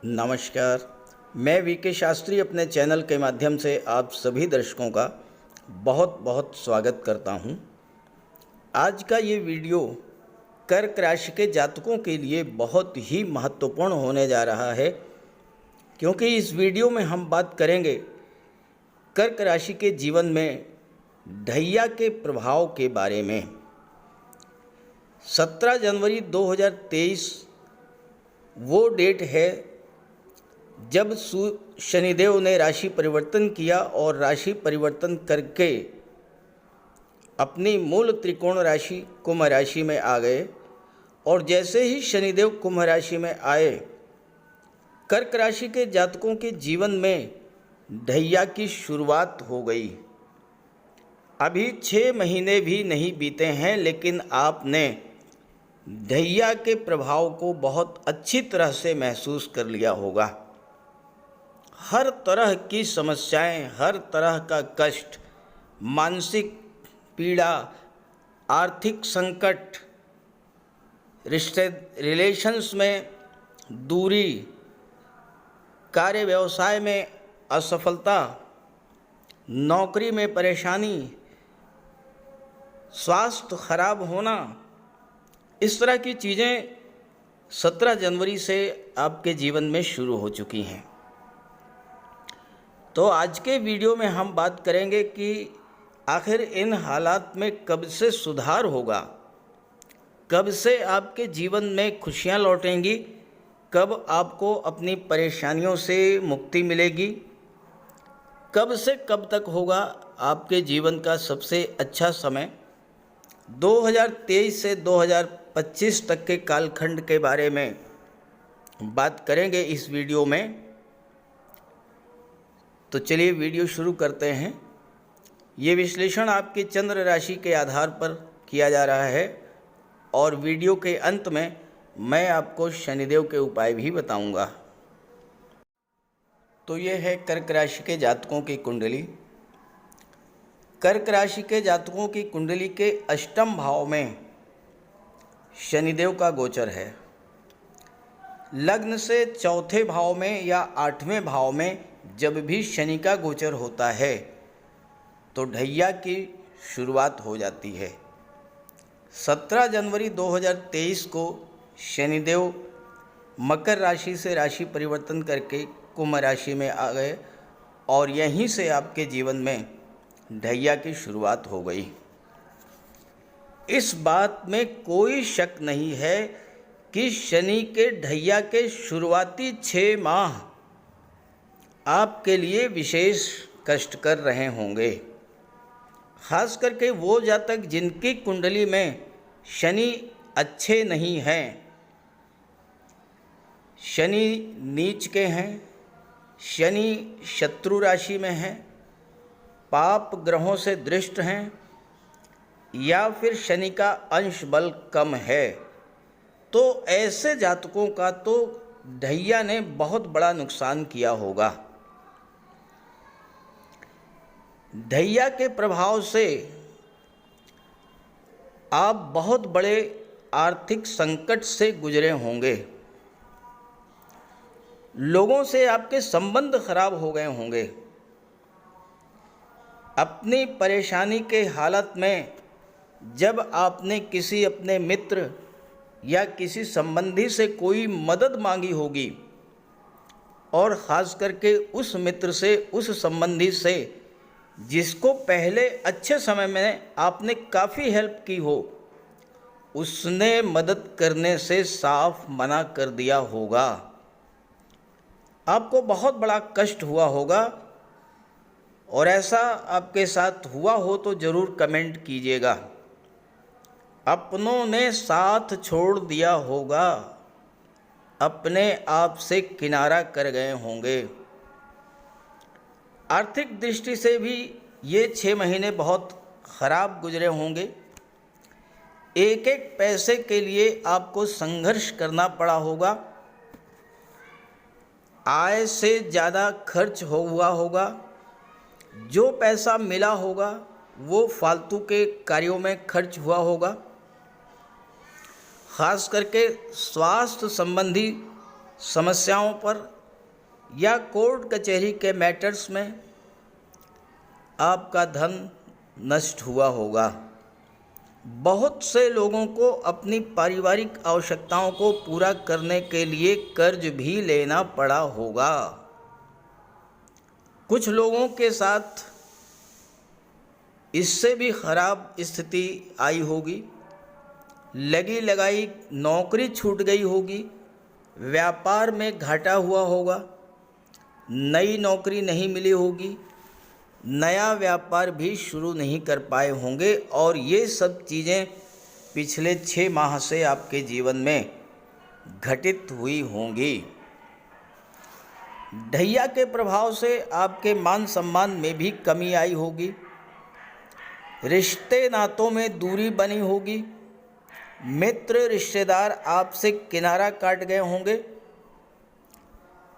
नमस्कार। मैं वीके शास्त्री अपने चैनल के माध्यम से आप सभी दर्शकों का बहुत बहुत स्वागत करता हूं। आज का ये वीडियो कर्क राशि के जातकों के लिए बहुत ही महत्वपूर्ण होने जा रहा है, क्योंकि इस वीडियो में हम बात करेंगे कर्क राशि के जीवन में ढैया के प्रभाव के बारे में। 17 जनवरी 2023 वो डेट है जब शनिदेव ने राशि परिवर्तन किया और राशि परिवर्तन करके अपनी मूल त्रिकोण राशि कुंभ राशि में आ गए। और जैसे ही शनिदेव कुंभ राशि में आए, कर्क राशि के जातकों के जीवन में ढैया की शुरुआत हो गई। अभी 6 महीने भी नहीं बीते हैं, लेकिन आपने ढैया के प्रभाव को बहुत अच्छी तरह से महसूस कर लिया होगा। हर तरह की समस्याएं, हर तरह का कष्ट, मानसिक पीड़ा, आर्थिक संकट, रिलेशंस में दूरी, कार्य व्यवसाय में असफलता, नौकरी में परेशानी, स्वास्थ्य खराब होना, इस तरह की चीज़ें 17 जनवरी से आपके जीवन में शुरू हो चुकी हैं। तो आज के वीडियो में हम बात करेंगे कि आखिर इन हालात में कब से सुधार होगा, कब से आपके जीवन में खुशियां लौटेंगी, कब आपको अपनी परेशानियों से मुक्ति मिलेगी, कब से कब तक होगा आपके जीवन का सबसे अच्छा समय। 2023 से 2025 तक के कालखंड के बारे में बात करेंगे इस वीडियो में। तो चलिए वीडियो शुरू करते हैं। ये विश्लेषण आपकी चंद्र राशि के आधार पर किया जा रहा है और वीडियो के अंत में मैं आपको शनिदेव के उपाय भी बताऊंगा। तो ये है कर्क राशि के जातकों की कुंडली। कर्क राशि के जातकों की कुंडली के अष्टम भाव में शनिदेव का गोचर है। लग्न से चौथे भाव में या 8वें भाव में जब भी शनि का गोचर होता है तो ढैया की शुरुआत हो जाती है। 17 जनवरी 2023 को शनिदेव मकर राशि से राशि परिवर्तन करके कुंभ राशि में आ गए और यहीं से आपके जीवन में ढैया की शुरुआत हो गई। इस बात में कोई शक नहीं है कि शनि के ढैया के शुरुआती 6 माह आपके लिए विशेष कष्ट कर रहे होंगे। खास करके वो जातक जिनकी कुंडली में शनि अच्छे नहीं हैं, शनि नीच के हैं, शनि शत्रु राशि में हैं, पाप ग्रहों से दृष्ट हैं या फिर शनि का अंश बल कम है, तो ऐसे जातकों का तो ढैया ने बहुत बड़ा नुकसान किया होगा। ढैया के प्रभाव से आप बहुत बड़े आर्थिक संकट से गुजरे होंगे। लोगों से आपके संबंध खराब हो गए होंगे। अपनी परेशानी के हालत में जब आपने किसी अपने मित्र या किसी संबंधी से कोई मदद मांगी होगी और ख़ास करके उस मित्र से, उस संबंधी से जिसको पहले अच्छे समय में आपने काफ़ी हेल्प की हो, उसने मदद करने से साफ मना कर दिया होगा। आपको बहुत बड़ा कष्ट हुआ होगा और ऐसा आपके साथ हुआ हो तो ज़रूर कमेंट कीजिएगा। अपनों ने साथ छोड़ दिया होगा, अपने आप से किनारा कर गए होंगे। आर्थिक दृष्टि से भी ये 6 महीने बहुत ख़राब गुजरे होंगे। एक एक पैसे के लिए आपको संघर्ष करना पड़ा होगा। आय से ज़्यादा खर्च हुआ होगा। जो पैसा मिला होगा वो फालतू के कार्यों में खर्च हुआ होगा। ख़ास करके स्वास्थ्य संबंधी समस्याओं पर या कोर्ट कचहरी के मैटर्स में आपका धन नष्ट हुआ होगा। बहुत से लोगों को अपनी पारिवारिक आवश्यकताओं को पूरा करने के लिए कर्ज भी लेना पड़ा होगा। कुछ लोगों के साथ इससे भी खराब स्थिति आई होगी। लगी लगाई नौकरी छूट गई होगी, व्यापार में घाटा हुआ होगा, नई नौकरी नहीं मिली होगी, नया व्यापार भी शुरू नहीं कर पाए होंगे और ये सब चीज़ें पिछले 6 माह से आपके जीवन में घटित हुई होंगी। ढैया के प्रभाव से आपके मान सम्मान में भी कमी आई होगी। रिश्ते नातों में दूरी बनी होगी। मित्र रिश्तेदार आपसे किनारा काट गए होंगे।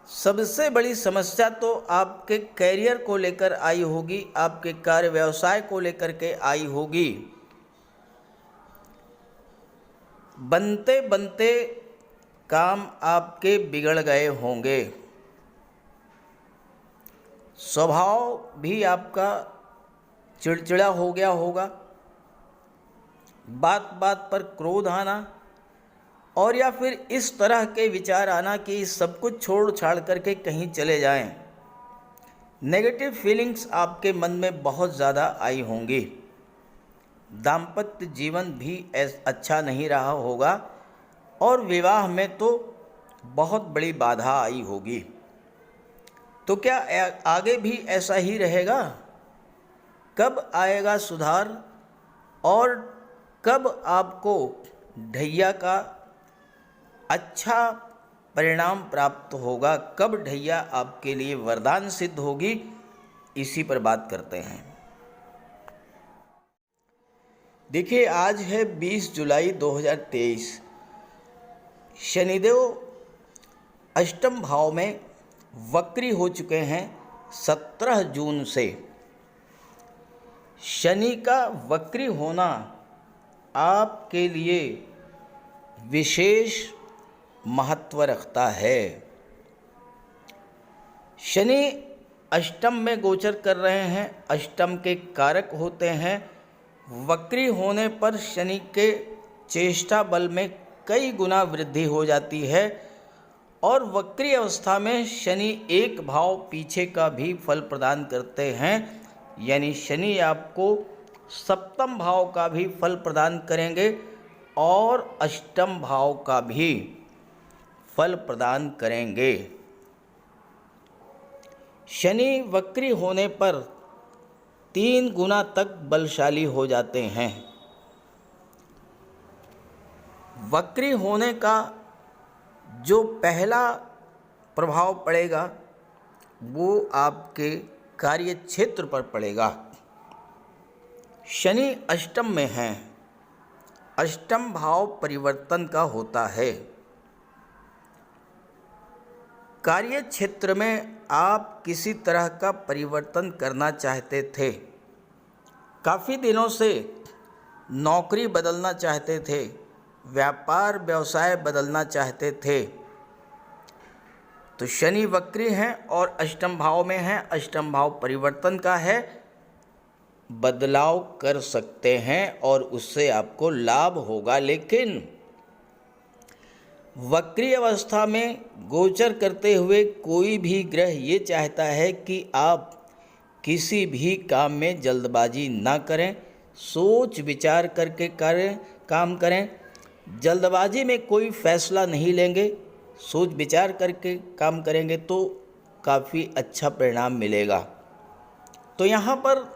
सबसे बड़ी समस्या तो आपके कैरियर को लेकर आई होगी, आपके कार्य व्यवसाय को लेकर के आई होगी। बनते बनते काम आपके बिगड़ गए होंगे। स्वभाव भी आपका चिड़चिड़ा हो गया होगा। बात बात पर क्रोध आना और या फिर इस तरह के विचार आना कि सब कुछ छोड़ छाड़ करके कहीं चले जाएं। नेगेटिव फीलिंग्स आपके मन में बहुत ज़्यादा आई होंगी। दाम्पत्य जीवन भी अच्छा नहीं रहा होगा और विवाह में तो बहुत बड़ी बाधा आई होगी। तो क्या आगे भी ऐसा ही रहेगा? कब आएगा सुधार और कब आपको ढैया का अच्छा परिणाम प्राप्त होगा? कब ढैया आपके लिए वरदान सिद्ध होगी? इसी पर बात करते हैं। देखिए, आज है 20 जुलाई 2023। शनिदेव अष्टम भाव में वक्री हो चुके हैं 17 जून से। शनि का वक्री होना आपके लिए विशेष महत्व रखता है। शनि अष्टम में गोचर कर रहे हैं, अष्टम के कारक होते हैं। वक्री होने पर शनि के चेष्टा बल में कई गुना वृद्धि हो जाती है और वक्री अवस्था में शनि एक भाव पीछे का भी फल प्रदान करते हैं। यानी शनि आपको सप्तम भाव का भी फल प्रदान करेंगे और अष्टम भाव का भी फल प्रदान करेंगे। शनि वक्री होने पर 3 गुना तक बलशाली हो जाते हैं। वक्री होने का जो पहला प्रभाव पड़ेगा वो आपके कार्य क्षेत्र पर पड़ेगा। शनि अष्टम में है। अष्टम भाव परिवर्तन का होता है। कार्य क्षेत्र में आप किसी तरह का परिवर्तन करना चाहते थे। काफ़ी दिनों से नौकरी बदलना चाहते थे, व्यापार व्यवसाय बदलना चाहते थे। तो शनि वक्री हैं और अष्टम भाव में हैं। अष्टम भाव परिवर्तन का है। बदलाव कर सकते हैं और उससे आपको लाभ होगा। लेकिन वक्री अवस्था में गोचर करते हुए कोई भी ग्रह ये चाहता है कि आप किसी भी काम में जल्दबाजी ना करें, सोच विचार करके काम करें। जल्दबाजी में कोई फैसला नहीं लेंगे, सोच विचार करके काम करेंगे तो काफ़ी अच्छा परिणाम मिलेगा। तो यहाँ पर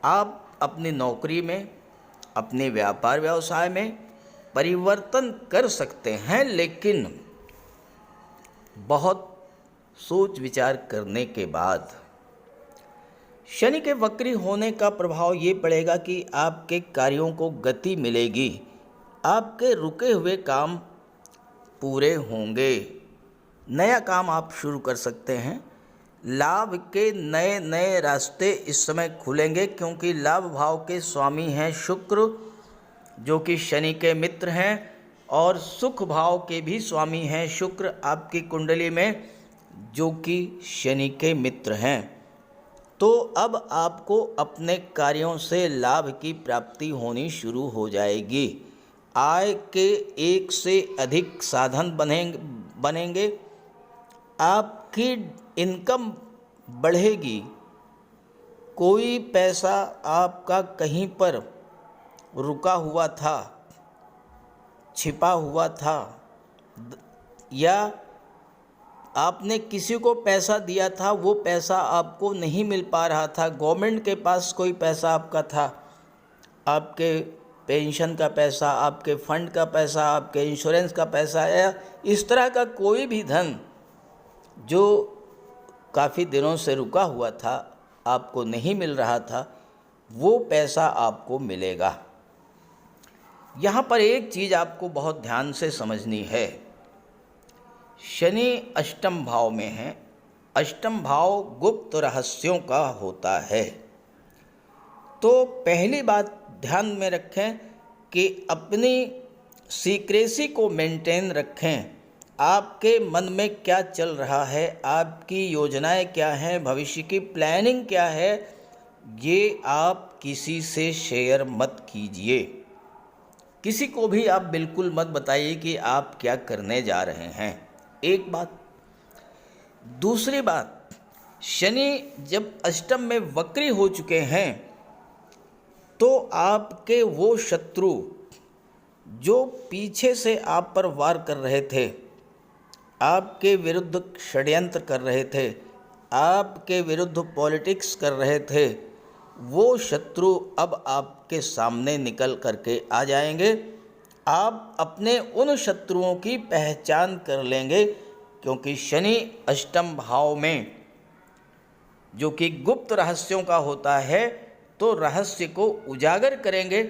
आप अपनी नौकरी में, अपने व्यापार व्यवसाय में परिवर्तन कर सकते हैं, लेकिन बहुत सोच विचार करने के बाद। शनि के वक्री होने का प्रभाव ये पड़ेगा कि आपके कार्यों को गति मिलेगी, आपके रुके हुए काम पूरे होंगे, नया काम आप शुरू कर सकते हैं। लाभ के नए नए रास्ते इस समय खुलेंगे क्योंकि लाभ भाव के स्वामी हैं शुक्र, जो कि शनि के मित्र हैं और सुख भाव के भी स्वामी हैं शुक्र आपकी कुंडली में, जो कि शनि के मित्र हैं। तो अब आपको अपने कार्यों से लाभ की प्राप्ति होनी शुरू हो जाएगी। आय के एक से अधिक साधन बनेंगे। आपकी इनकम बढ़ेगी। कोई पैसा आपका कहीं पर रुका हुआ था, छिपा हुआ था, या आपने किसी को पैसा दिया था, वो पैसा आपको नहीं मिल पा रहा था, गवर्नमेंट के पास कोई पैसा आपका था, आपके पेंशन का पैसा, आपके फंड का पैसा, आपके इंश्योरेंस का पैसा, या इस तरह का कोई भी धन जो काफ़ी दिनों से रुका हुआ था, आपको नहीं मिल रहा था, वो पैसा आपको मिलेगा। यहाँ पर एक चीज़ आपको बहुत ध्यान से समझनी है। शनि अष्टम भाव में है। अष्टम भाव गुप्त रहस्यों का होता है। तो पहली बात ध्यान में रखें कि अपनी सीक्रेसी को मेंटेन रखें। आपके मन में क्या चल रहा है, आपकी योजनाएं क्या हैं, भविष्य की प्लानिंग क्या है, ये आप किसी से शेयर मत कीजिए। किसी को भी आप बिल्कुल मत बताइए कि आप क्या करने जा रहे हैं। एक बात। दूसरी बात, शनि जब अष्टम में वक्री हो चुके हैं तो आपके वो शत्रु जो पीछे से आप पर वार कर रहे थे, आपके विरुद्ध षड्यंत्र कर रहे थे, आपके विरुद्ध पॉलिटिक्स कर रहे थे, वो शत्रु अब आपके सामने निकल करके आ जाएंगे। आप अपने उन शत्रुओं की पहचान कर लेंगे, क्योंकि शनि अष्टम भाव में जो कि गुप्त रहस्यों का होता है, तो रहस्य को उजागर करेंगे।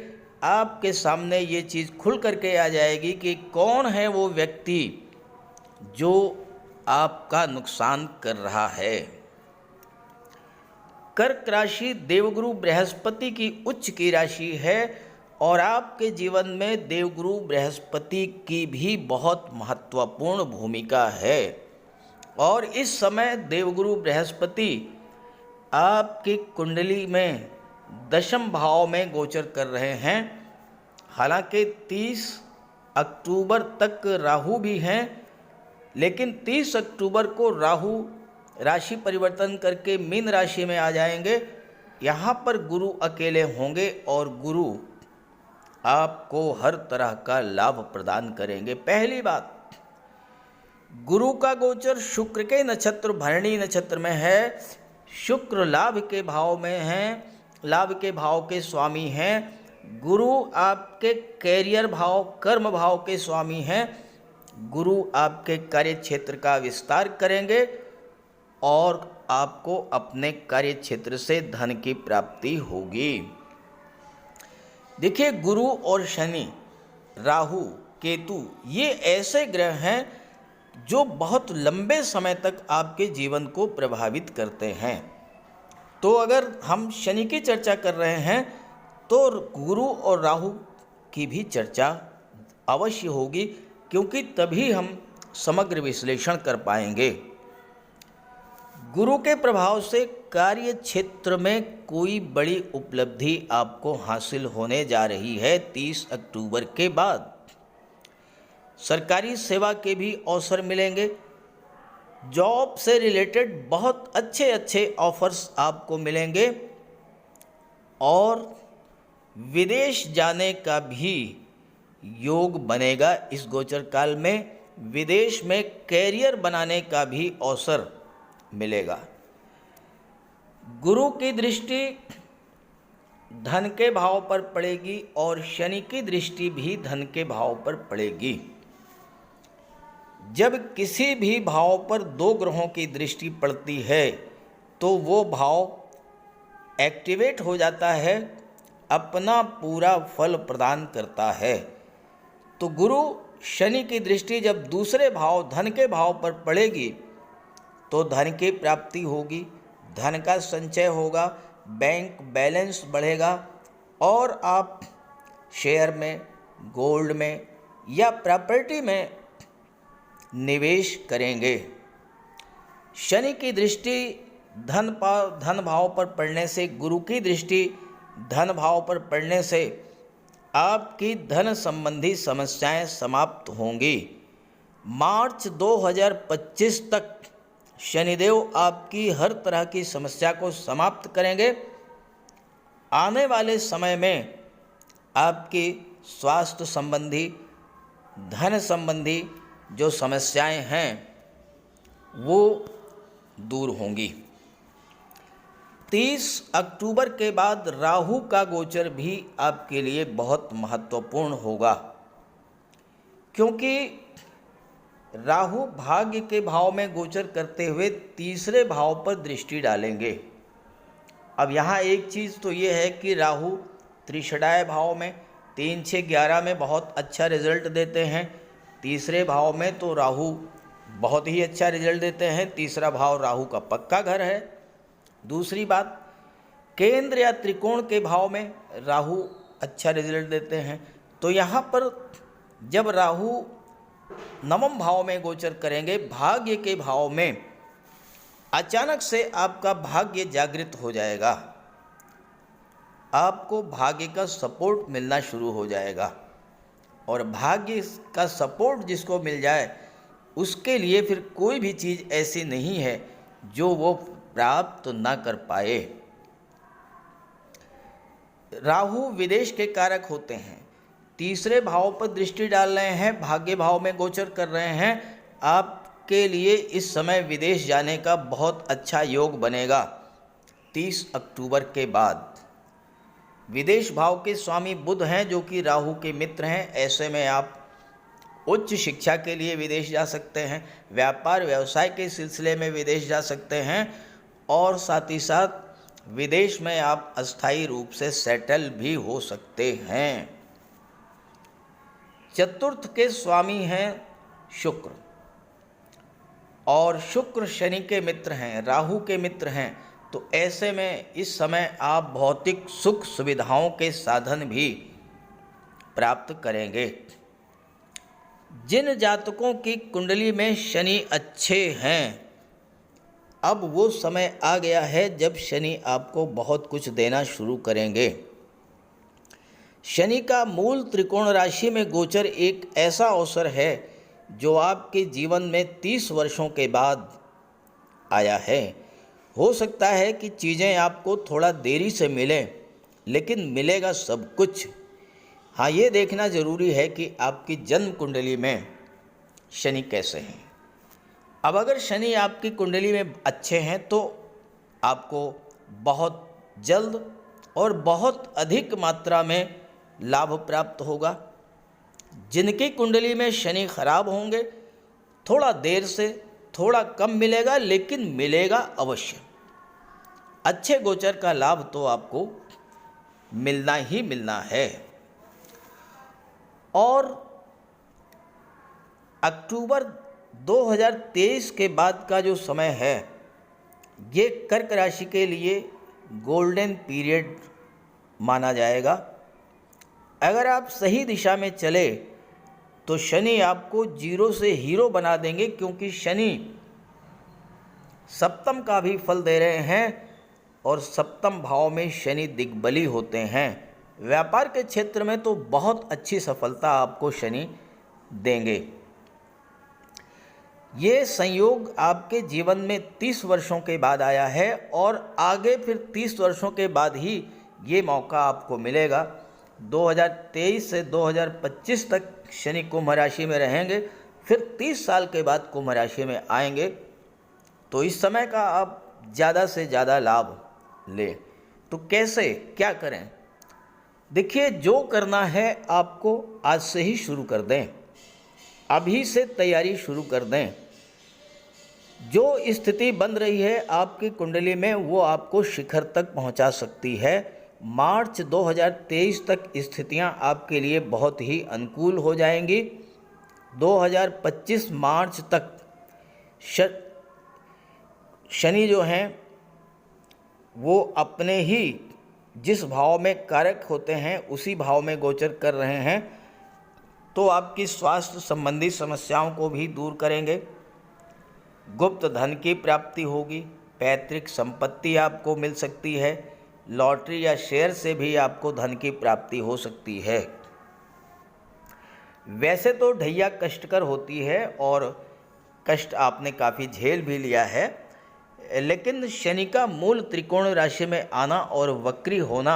आपके सामने ये चीज़ खुल करके आ जाएगी कि कौन है वो व्यक्ति जो आपका नुकसान कर रहा है। कर्क राशि देवगुरु बृहस्पति की उच्च की राशि है और आपके जीवन में देवगुरु बृहस्पति की भी बहुत महत्वपूर्ण भूमिका है। और इस समय देवगुरु बृहस्पति आपकी कुंडली में दशम भाव में गोचर कर रहे हैं। हालांकि 30 अक्टूबर तक राहु भी हैं, लेकिन 30 अक्टूबर को राहु राशि परिवर्तन करके मीन राशि में आ जाएंगे। यहाँ पर गुरु अकेले होंगे और गुरु आपको हर तरह का लाभ प्रदान करेंगे। पहली बात, गुरु का गोचर शुक्र के नक्षत्र भरणी नक्षत्र में है। शुक्र लाभ के भाव में हैं, लाभ के भाव के स्वामी हैं। गुरु आपके कैरियर भाव, कर्म भाव के स्वामी हैं। गुरु आपके कार्य क्षेत्र का विस्तार करेंगे और आपको अपने कार्य क्षेत्र से धन की प्राप्ति होगी। देखिए, गुरु और शनि, राहु, केतु, ये ऐसे ग्रह हैं जो बहुत लंबे समय तक आपके जीवन को प्रभावित करते हैं। तो अगर हम शनि की चर्चा कर रहे हैं तो गुरु और राहु की भी चर्चा अवश्य होगी, क्योंकि तभी हम समग्र विश्लेषण कर पाएंगे। गुरु के प्रभाव से कार्य क्षेत्र में कोई बड़ी उपलब्धि आपको हासिल होने जा रही है 30 अक्टूबर के बाद। सरकारी सेवा के भी अवसर मिलेंगे। जॉब से रिलेटेड बहुत अच्छे अच्छे ऑफर्स आपको मिलेंगे और विदेश जाने का भी योग बनेगा इस गोचर काल में। विदेश में कैरियर बनाने का भी अवसर मिलेगा। गुरु की दृष्टि धन के भाव पर पड़ेगी और शनि की दृष्टि भी धन के भाव पर पड़ेगी। जब किसी भी भाव पर दो ग्रहों की दृष्टि पड़ती है तो वो भाव एक्टिवेट हो जाता है, अपना पूरा फल प्रदान करता है। तो गुरु शनि की दृष्टि जब दूसरे भाव धन के भाव पर पड़ेगी तो धन की प्राप्ति होगी, धन का संचय होगा, बैंक बैलेंस बढ़ेगा और आप शेयर में, गोल्ड में, या प्रॉपर्टी में निवेश करेंगे। शनि की दृष्टि धन भाव पर पड़ने से, गुरु की दृष्टि धन भाव पर पड़ने से आपकी धन संबंधी समस्याएं समाप्त होंगी। मार्च 2025 तक शनिदेव आपकी हर तरह की समस्या को समाप्त करेंगे। आने वाले समय में आपकी स्वास्थ्य संबंधी, धन संबंधी जो समस्याएं हैं वो दूर होंगी। 30 अक्टूबर के बाद राहु का गोचर भी आपके लिए बहुत महत्वपूर्ण होगा, क्योंकि राहु भाग्य के भाव में गोचर करते हुए तीसरे भाव पर दृष्टि डालेंगे। अब यहाँ एक चीज़ तो ये है कि राहु त्रिषडाय भाव में 3, 6, 11 में बहुत अच्छा रिजल्ट देते हैं। तीसरे भाव में तो राहु बहुत ही अच्छा रिजल्ट देते हैं। तीसरा भाव राहु का पक्का घर है। दूसरी बात, केंद्र या त्रिकोण के भाव में राहु अच्छा रिजल्ट देते हैं। तो यहाँ पर जब राहु नवम भाव में गोचर करेंगे, भाग्य के भाव में, अचानक से आपका भाग्य जागृत हो जाएगा। आपको भाग्य का सपोर्ट मिलना शुरू हो जाएगा, और भाग्य का सपोर्ट जिसको मिल जाए उसके लिए फिर कोई भी चीज़ ऐसी नहीं है जो वो प्राप्त ना कर पाए। राहु विदेश के कारक होते हैं। तीसरे भाव पर दृष्टि डाल रहे हैं, भाग्य भाव में गोचर कर रहे हैं। आपके लिए इस समय विदेश जाने का बहुत अच्छा योग बनेगा। 30 अक्टूबर के बाद विदेश भाव के स्वामी बुध हैं, जो कि राहु के मित्र हैं। ऐसे में आप उच्च शिक्षा के लिए विदेश जा सकते हैं, व्यापार व्यवसाय के सिलसिले में विदेश जा सकते हैं, और साथ ही साथ विदेश में आप अस्थायी रूप से सेटल भी हो सकते हैं। चतुर्थ के स्वामी हैं शुक्र, और शुक्र शनि के मित्र हैं, राहु के मित्र हैं। तो ऐसे में इस समय आप भौतिक सुख सुविधाओं के साधन भी प्राप्त करेंगे। जिन जातकों की कुंडली में शनि अच्छे हैं, अब वो समय आ गया है जब शनि आपको बहुत कुछ देना शुरू करेंगे। शनि का मूल त्रिकोण राशि में गोचर एक ऐसा अवसर है जो आपके जीवन में 30 वर्षों के बाद आया है। हो सकता है कि चीज़ें आपको थोड़ा देरी से मिलें, लेकिन मिलेगा सब कुछ। हाँ, ये देखना ज़रूरी है कि आपकी जन्म कुंडली में शनि कैसे हैं। अब अगर शनि आपकी कुंडली में अच्छे हैं तो आपको बहुत जल्द और बहुत अधिक मात्रा में लाभ प्राप्त होगा। जिनकी कुंडली में शनि खराब होंगे, थोड़ा देर से, थोड़ा कम मिलेगा, लेकिन मिलेगा अवश्य। अच्छे गोचर का लाभ तो आपको मिलना ही मिलना है। और अक्टूबर 2023 के बाद का जो समय है, ये कर्क राशि के लिए गोल्डन पीरियड माना जाएगा। अगर आप सही दिशा में चले तो शनि आपको जीरो से हीरो बना देंगे, क्योंकि शनि सप्तम का भी फल दे रहे हैं, और सप्तम भाव में शनि दिग्बली होते हैं। व्यापार के क्षेत्र में तो बहुत अच्छी सफलता आपको शनि देंगे। ये संयोग आपके जीवन में 30 वर्षों के बाद आया है, और आगे फिर 30 वर्षों के बाद ही ये मौका आपको मिलेगा। 2023 से 2025 तक शनि कुंभ राशि में रहेंगे, फिर 30 साल के बाद कुंभ राशि में आएंगे। तो इस समय का आप ज़्यादा से ज़्यादा लाभ लें। तो कैसे, क्या करें? देखिए, जो करना है आपको आज से ही शुरू कर दें, अभी से तैयारी शुरू कर दें। जो स्थिति बन रही है आपकी कुंडली में, वो आपको शिखर तक पहुंचा सकती है। मार्च 2023 तक स्थितियां आपके लिए बहुत ही अनुकूल हो जाएंगी। 2025 मार्च तक शनि जो हैं वो अपने ही जिस भाव में कारक होते हैं उसी भाव में गोचर कर रहे हैं। तो आपकी स्वास्थ्य संबंधी समस्याओं को भी दूर करेंगे। गुप्त धन की प्राप्ति होगी, पैतृक संपत्ति आपको मिल सकती है, लॉटरी या शेयर से भी आपको धन की प्राप्ति हो सकती है। वैसे तो ढैया कष्टकर होती है और कष्ट आपने काफ़ी झेल भी लिया है, लेकिन शनि का मूल त्रिकोण राशि में आना और वक्री होना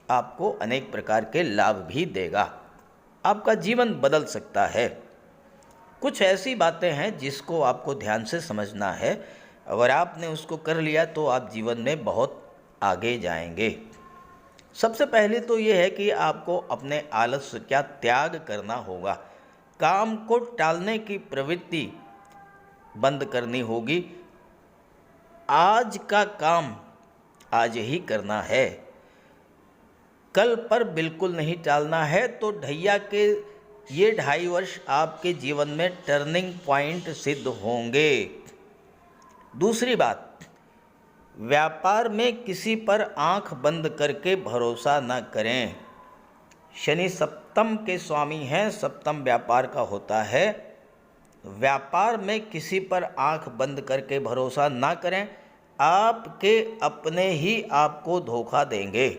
आपको अनेक प्रकार के लाभ भी देगा। आपका जीवन बदल सकता है। कुछ ऐसी बातें हैं जिसको आपको ध्यान से समझना है। अगर आपने उसको कर लिया तो आप जीवन में बहुत आगे जाएंगे। सबसे पहले तो ये है कि आपको अपने आलस्य का त्याग करना होगा। काम को टालने की प्रवृत्ति बंद करनी होगी। आज का काम आज ही करना है, कल पर बिल्कुल नहीं टालना है। तो ढैया के ये 2.5 वर्ष आपके जीवन में टर्निंग पॉइंट सिद्ध होंगे। दूसरी बात, व्यापार में किसी पर आंख बंद करके भरोसा न करें। शनि सप्तम के स्वामी हैं, सप्तम व्यापार का होता है। व्यापार में किसी पर आंख बंद करके भरोसा ना करें, आपके अपने ही आपको धोखा देंगे।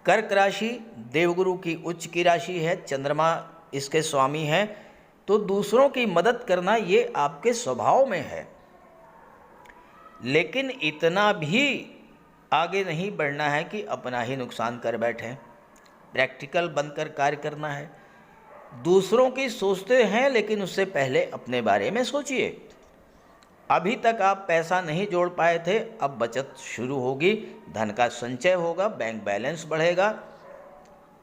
कर्क राशि देवगुरु की उच्च की राशि है, चंद्रमा इसके स्वामी हैं, तो दूसरों की मदद करना ये आपके स्वभाव में है। लेकिन इतना भी आगे नहीं बढ़ना है कि अपना ही नुकसान कर बैठें। प्रैक्टिकल बनकर कार्य करना है। दूसरों की सोचते हैं लेकिन उससे पहले अपने बारे में सोचिए। अभी तक आप पैसा नहीं जोड़ पाए थे, अब बचत शुरू होगी, धन का संचय होगा, बैंक बैलेंस बढ़ेगा।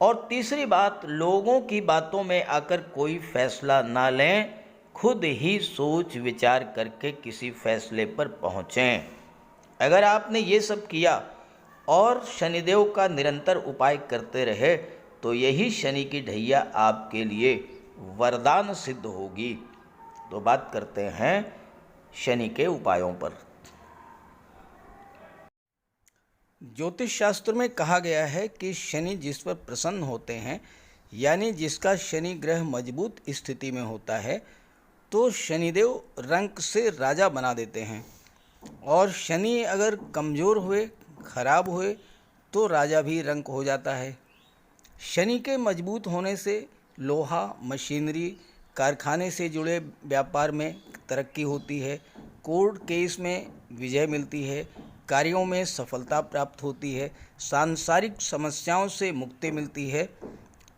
और तीसरी बात, लोगों की बातों में आकर कोई फैसला ना लें, खुद ही सोच विचार करके किसी फैसले पर पहुँचें। अगर आपने ये सब किया और शनिदेव का निरंतर उपाय करते रहे तो यही शनि की ढैया आपके लिए वरदान सिद्ध होगी। तो बात करते हैं शनि के उपायों पर। ज्योतिष शास्त्र में कहा गया है कि शनि जिस पर प्रसन्न होते हैं, यानी जिसका शनि ग्रह मजबूत स्थिति में होता है, तो शनिदेव रंक से राजा बना देते हैं। और शनि अगर कमज़ोर हुए, खराब हुए, तो राजा भी रंक हो जाता है। शनि के मजबूत होने से लोहा, मशीनरी, कारखाने से जुड़े व्यापार में तरक्की होती है, कोर्ट केस में विजय मिलती है, कार्यों में सफलता प्राप्त होती है, सांसारिक समस्याओं से मुक्ति मिलती है।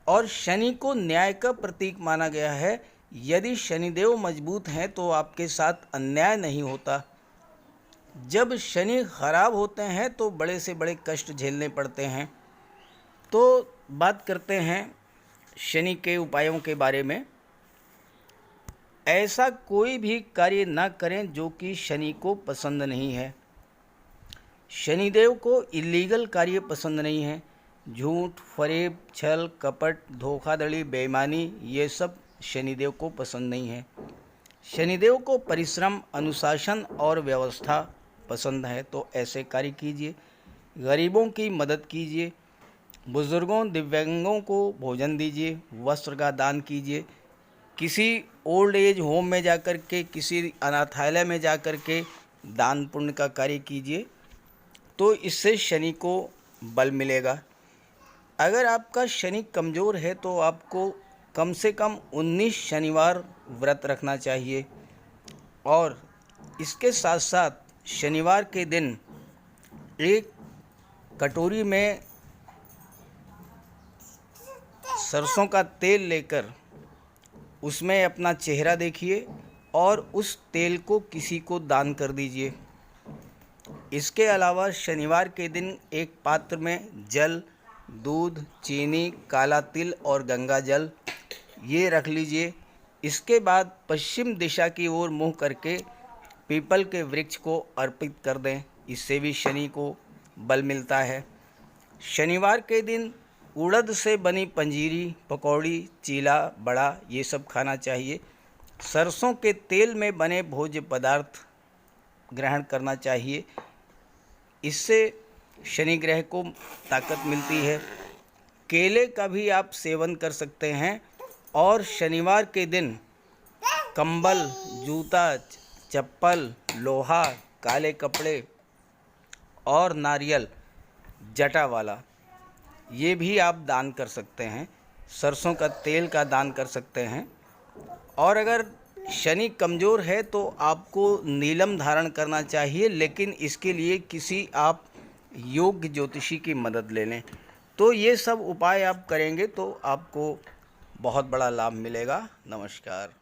और शनि को न्याय का प्रतीक माना गया है। यदि शनिदेव मजबूत हैं तो आपके साथ अन्याय नहीं होता। जब शनि खराब होते हैं तो बड़े से बड़े कष्ट झेलने पड़ते हैं। तो बात करते हैं शनि के उपायों के बारे में। ऐसा कोई भी कार्य ना करें जो कि शनि को पसंद नहीं है। शनिदेव को इलीगल कार्य पसंद नहीं है। झूठ, फरेब, छल, कपट, धोखाधड़ी, बेईमानी, ये सब शनिदेव को पसंद नहीं है। शनिदेव को परिश्रम, अनुशासन और व्यवस्था पसंद है। तो ऐसे कार्य कीजिए। गरीबों की मदद कीजिए, बुजुर्गों, दिव्यांगों को भोजन दीजिए, वस्त्र का दान कीजिए, किसी ओल्ड एज होम में जाकर के, किसी अनाथालय में जाकर के दान पुण्य का कार्य कीजिए। तो इससे शनि को बल मिलेगा। अगर आपका शनि कमज़ोर है तो आपको कम से कम 19 शनिवार व्रत रखना चाहिए। और इसके साथ साथ शनिवार के दिन एक कटोरी में सरसों का तेल लेकर उसमें अपना चेहरा देखिए और उस तेल को किसी को दान कर दीजिए। इसके अलावा शनिवार के दिन एक पात्र में जल, दूध, चीनी, काला तिल और गंगा जल ये रख लीजिए। इसके बाद पश्चिम दिशा की ओर मुँह करके पीपल के वृक्ष को अर्पित कर दें। इससे भी शनि को बल मिलता है। शनिवार के दिन उड़द से बनी पंजीरी, पकौड़ी, चीला, बड़ा ये सब खाना चाहिए। सरसों के तेल में बने भोज्य पदार्थ ग्रहण करना चाहिए। इससे शनि ग्रह को ताकत मिलती है। केले का भी आप सेवन कर सकते हैं। और शनिवार के दिन कंबल, जूता, चप्पल, लोहा, काले कपड़े और नारियल जटा वाला ये भी आप दान कर सकते हैं। सरसों का तेल का दान कर सकते हैं। और अगर शनि कमज़ोर है तो आपको नीलम धारण करना चाहिए, लेकिन इसके लिए किसी आप योग्य ज्योतिषी की मदद ले लें। तो ये सब उपाय आप करेंगे तो आपको बहुत बड़ा लाभ मिलेगा। नमस्कार।